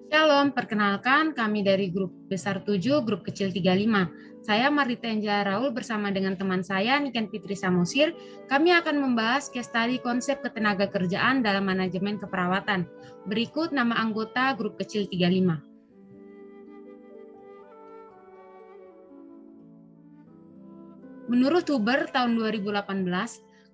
Shalom, perkenalkan kami dari grup besar 7, grup kecil 35. Saya Marita Angela Raul bersama dengan teman saya Niken Fitri Samosir. Kami akan membahas case study konsep ketenaga kerjaan dalam manajemen keperawatan. Berikut nama anggota grup kecil 35. Menurut Huber tahun 2018,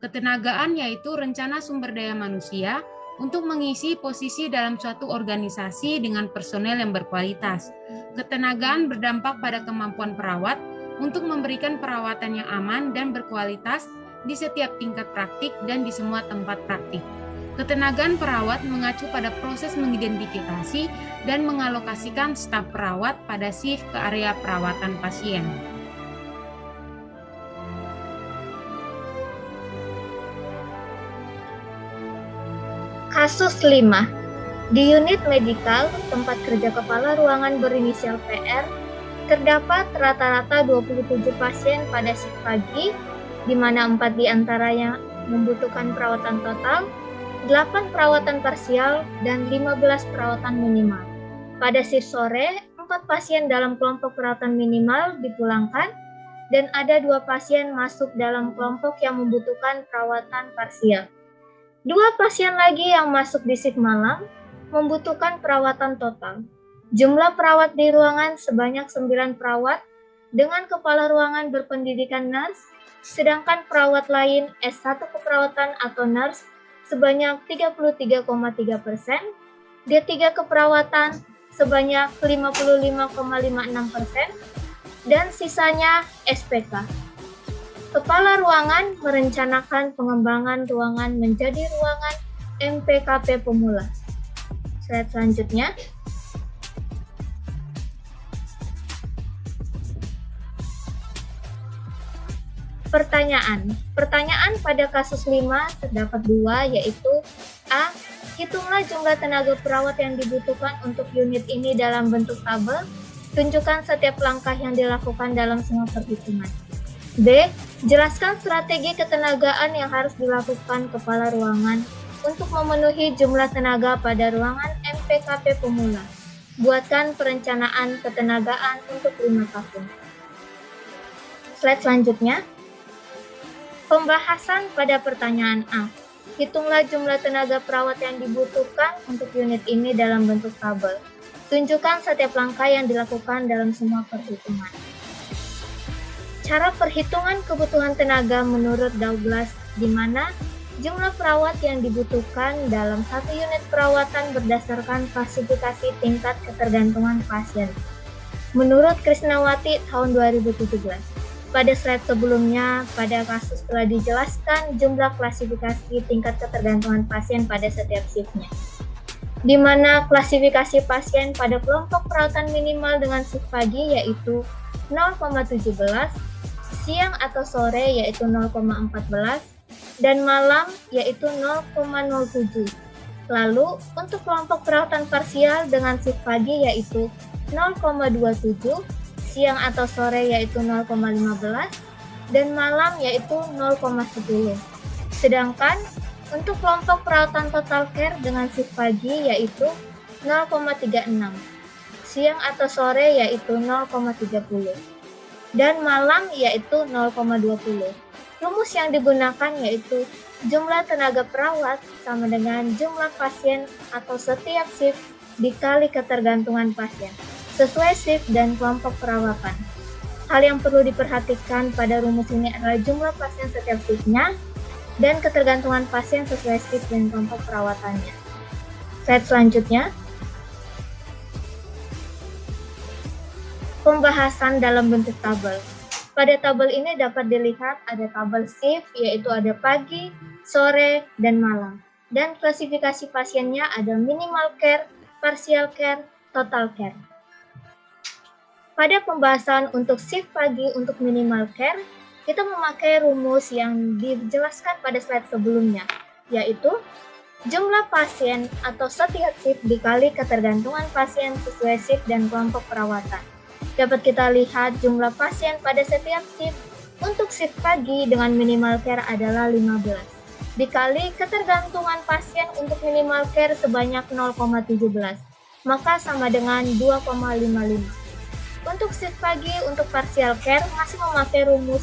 ketenagaan yaitu rencana sumber daya manusia untuk mengisi posisi dalam suatu organisasi dengan personel yang berkualitas. Ketenagaan berdampak pada kemampuan perawat untuk memberikan perawatan yang aman dan berkualitas di setiap tingkat praktik dan di semua tempat praktik. Ketenagaan perawat mengacu pada proses mengidentifikasi dan mengalokasikan staf perawat pada shift ke area perawatan pasien. Kasus 5. Di unit medikal, tempat kerja kepala ruangan berinisial PR, terdapat rata-rata 27 pasien pada shift pagi, di mana 4 diantaranya membutuhkan perawatan total, 8 perawatan parsial, dan 15 perawatan minimal. Pada shift sore, 4 pasien dalam kelompok perawatan minimal dipulangkan, dan ada 2 pasien masuk dalam kelompok yang membutuhkan perawatan parsial. 2 pasien lagi yang masuk di shift malam membutuhkan perawatan total. Jumlah perawat di ruangan sebanyak 9 perawat dengan kepala ruangan berpendidikan nurse, sedangkan perawat lain S1 keperawatan atau nurse sebanyak 33,3%, D3 keperawatan sebanyak 55,56%, dan sisanya SPK. Kepala ruangan merencanakan pengembangan ruangan menjadi ruangan MPKP pemula. Slide selanjutnya. Pertanyaan pada kasus 5 terdapat 2, yaitu A. Hitunglah jumlah tenaga perawat yang dibutuhkan untuk unit ini dalam bentuk tabel. Tunjukkan setiap langkah yang dilakukan dalam semua perhitungan. B. Jelaskan strategi ketenagaan yang harus dilakukan kepala ruangan untuk memenuhi jumlah tenaga pada ruangan MPKP pemula. Buatkan perencanaan ketenagaan untuk 5 tahun. Slide selanjutnya. Pembahasan pada pertanyaan A. Hitunglah jumlah tenaga perawat yang dibutuhkan untuk unit ini dalam bentuk tabel. Tunjukkan setiap langkah yang dilakukan dalam semua perhitungan. Cara perhitungan kebutuhan tenaga menurut Douglas, di mana jumlah perawat yang dibutuhkan dalam satu unit perawatan berdasarkan klasifikasi tingkat ketergantungan pasien. Menurut Krisnawati tahun 2017. Pada slide sebelumnya, pada kasus telah dijelaskan jumlah klasifikasi tingkat ketergantungan pasien pada setiap shiftnya, di mana klasifikasi pasien pada kelompok perawatan minimal dengan shift pagi yaitu 0,17, siang atau sore yaitu 0,14, dan malam yaitu 0,07. Lalu, untuk kelompok perawatan parsial dengan shift pagi yaitu 0,27, siang atau sore yaitu 0,15, dan malam yaitu 0,10. Sedangkan, untuk kelompok perawatan total care dengan shift pagi yaitu 0,36, siang atau sore yaitu 0,30. dan malam yaitu 0,20. Rumus yang digunakan yaitu jumlah tenaga perawat sama dengan jumlah pasien atau setiap shift dikali ketergantungan pasien, sesuai shift dan kelompok perawatan. Hal yang perlu diperhatikan pada rumus ini adalah jumlah pasien setiap shiftnya dan ketergantungan pasien sesuai shift dan kelompok perawatannya. Slide selanjutnya. Pembahasan dalam bentuk tabel. Pada tabel ini dapat dilihat ada tabel shift, yaitu ada pagi, sore, dan malam. Dan klasifikasi pasiennya ada minimal care, partial care, total care. Pada pembahasan untuk shift pagi untuk minimal care, kita memakai rumus yang dijelaskan pada slide sebelumnya, yaitu jumlah pasien atau setiap shift dikali ketergantungan pasien sesuai shift dan kelompok perawatan. Dapat kita lihat jumlah pasien pada setiap shift untuk shift pagi dengan minimal care adalah 15. Dikali ketergantungan pasien untuk minimal care sebanyak 0,17. maka sama dengan 2,55. Untuk shift pagi untuk partial care masih memakai rumus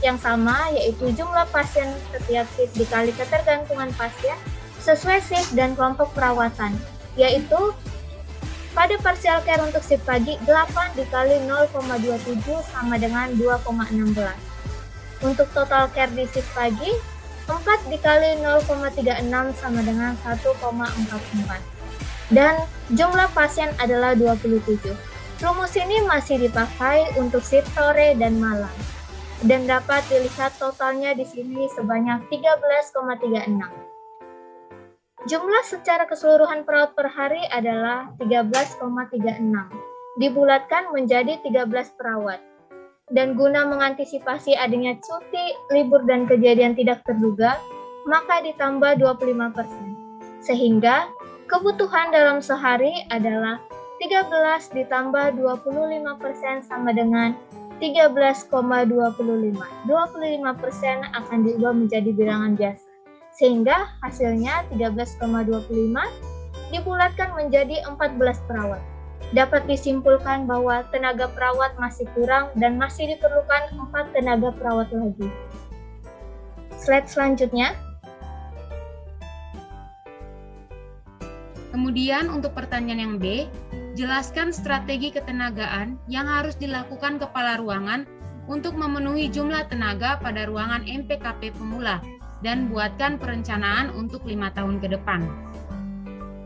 yang sama, yaitu jumlah pasien setiap shift dikali ketergantungan pasien sesuai shift dan kelompok perawatan, yaitu pada partial care untuk shift pagi 8 dikali 0,27 sama dengan 2,16. Untuk total care di shift pagi 4 dikali 0,36 sama dengan 1,44. Dan jumlah pasien adalah 27. Rumus ini masih dipakai untuk shift sore dan malam. Dan dapat dilihat totalnya di sini sebanyak 13,36. Jumlah secara keseluruhan perawat per hari adalah 13,36. Dibulatkan menjadi 13 perawat. Dan guna mengantisipasi adanya cuti, libur, dan kejadian tidak terduga, maka ditambah 25%. Sehingga kebutuhan dalam sehari adalah 13 ditambah 25% sama dengan 13,25. 25% akan diubah menjadi bilangan biasa. Sehingga hasilnya 13,25 dibulatkan menjadi 14 perawat. Dapat disimpulkan bahwa tenaga perawat masih kurang dan masih diperlukan 4 tenaga perawat lagi. Slide selanjutnya. Kemudian untuk pertanyaan yang B, jelaskan strategi ketenagaan yang harus dilakukan kepala ruangan untuk memenuhi jumlah tenaga pada ruangan MPKP pemula dan buatkan perencanaan untuk 5 tahun ke depan.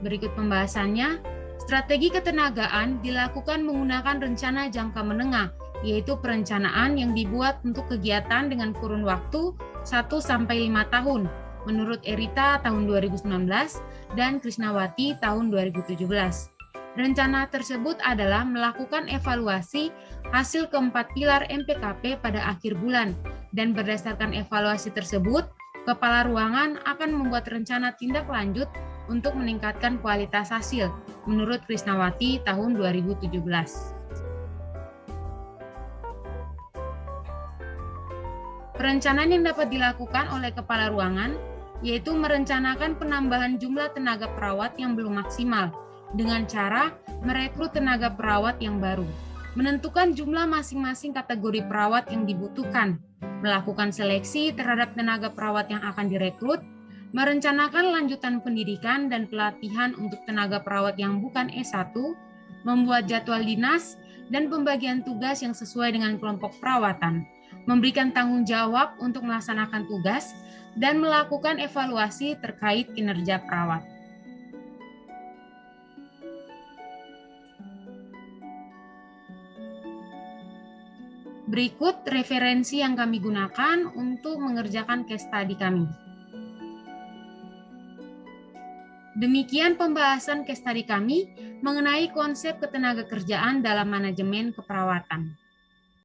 Berikut pembahasannya. Strategi ketenagaan dilakukan menggunakan rencana jangka menengah, yaitu perencanaan yang dibuat untuk kegiatan dengan kurun waktu 1-5 tahun, menurut Erita tahun 2019 dan Krisnawati tahun 2017. Rencana tersebut adalah melakukan evaluasi hasil keempat pilar MPKP pada akhir bulan, dan berdasarkan evaluasi tersebut, kepala ruangan akan membuat rencana tindak lanjut untuk meningkatkan kualitas hasil, menurut Krisnawati tahun 2017. Perencanaan yang dapat dilakukan oleh kepala ruangan yaitu merencanakan penambahan jumlah tenaga perawat yang belum maksimal dengan cara merekrut tenaga perawat yang baru, menentukan jumlah masing-masing kategori perawat yang dibutuhkan, melakukan seleksi terhadap tenaga perawat yang akan direkrut, merencanakan lanjutan pendidikan dan pelatihan untuk tenaga perawat yang bukan S1, membuat jadwal dinas dan pembagian tugas yang sesuai dengan kelompok perawatan, memberikan tanggung jawab untuk melaksanakan tugas, dan melakukan evaluasi terkait kinerja perawat. Berikut referensi yang kami gunakan untuk mengerjakan case study kami. Demikian pembahasan case study kami mengenai konsep ketenagakerjaan dalam manajemen keperawatan.